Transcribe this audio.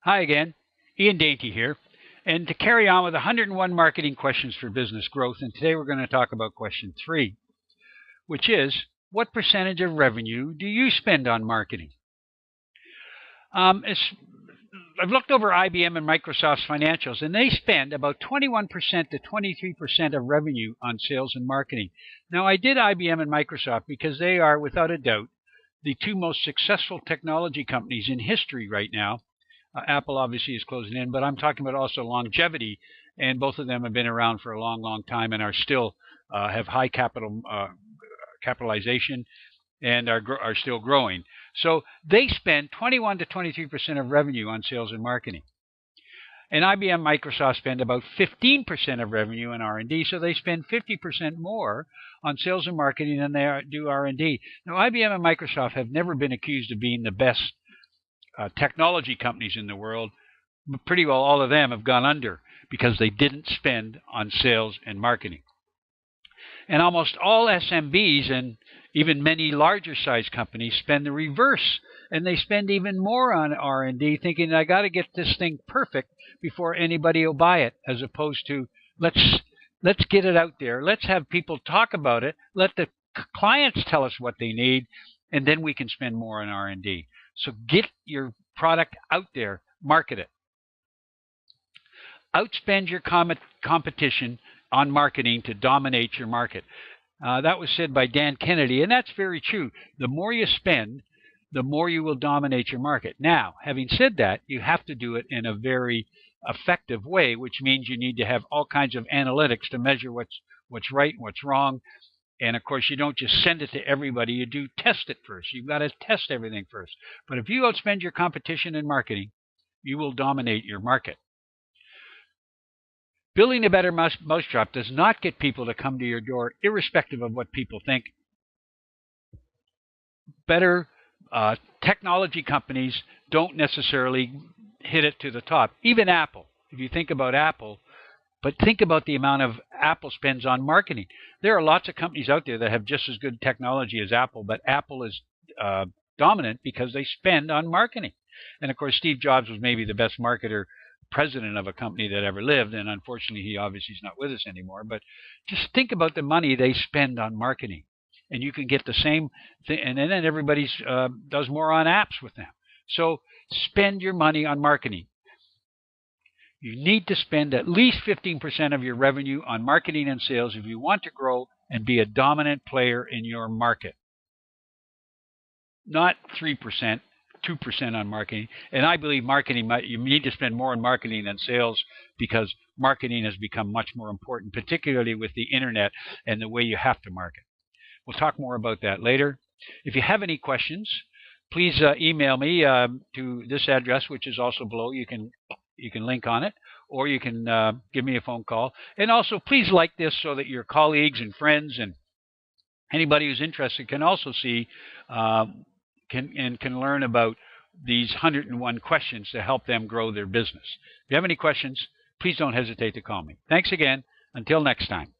Hi again, Ian Dainty here, and to carry on with 101 marketing questions for business growth, and today we're going to talk about question 3, which is, what percentage of revenue do you spend on marketing? I've looked over IBM and Microsoft's financials, and they spend about 21% to 23% of revenue on sales and marketing. Now, I did IBM and Microsoft because they are, without a doubt, the two most successful technology companies in history right now. Apple obviously is closing in, but I'm talking about also longevity, and both of them have been around for a long, long time and are still have high capitalization and are still growing. So they spend 21 to 23% of revenue on sales and marketing. And IBM, Microsoft spend about 15% of revenue in R&D, so they spend 50% more on sales and marketing than they do R&D. Now, IBM and Microsoft have never been accused of being the best technology companies in the world, but pretty well all of them have gone under because they didn't spend on sales and marketing. And almost all SMBs and even many larger size companies spend the reverse, and they spend even more on R&D, thinking I got to get this thing perfect before anybody will buy it, as opposed to let's get it out there, let's have people talk about it, let the clients tell us what they need, and then we can spend more on R&D. So get your product out there, market it. Outspend your competition on marketing to dominate your market. That was said by Dan Kennedy, and that's very true. The more you spend, the more you will dominate your market. Now, having said that, you have to do it in a very effective way, which means you need to have all kinds of analytics to measure what's right and what's wrong. And of course, you don't just send it to everybody. You do test it first. You've got to test everything first. But if you outspend your competition in marketing, you will dominate your market. Building a better mousetrap does not get people to come to your door, irrespective of what people think. Better technology companies don't necessarily hit it to the top. Even Apple. If you think about Apple, but think about the amount of Apple spends on marketing. There are lots of companies out there that have just as good technology as Apple, but Apple is dominant because they spend on marketing. And of course, Steve Jobs was maybe the best marketer, president of a company that ever lived, and unfortunately, he obviously is not with us anymore. But just think about the money they spend on marketing, and you can get the same thing, and then everybody does more on apps with them. So spend your money on marketing. You need to spend at least 15% of your revenue on marketing and sales if you want to grow and be a dominant player in your market. Not 3%, 2% on marketing. And I believe you need to spend more on marketing than sales because marketing has become much more important, particularly with the internet and the way you have to market. We'll talk more about that later. If you have any questions, please email me to this address, which is also below. You can link on it, or you can give me a phone call. And also, please like this so that your colleagues and friends and anybody who's interested can also see can learn about these 101 questions to help them grow their business. If you have any questions, please don't hesitate to call me. Thanks again. Until next time.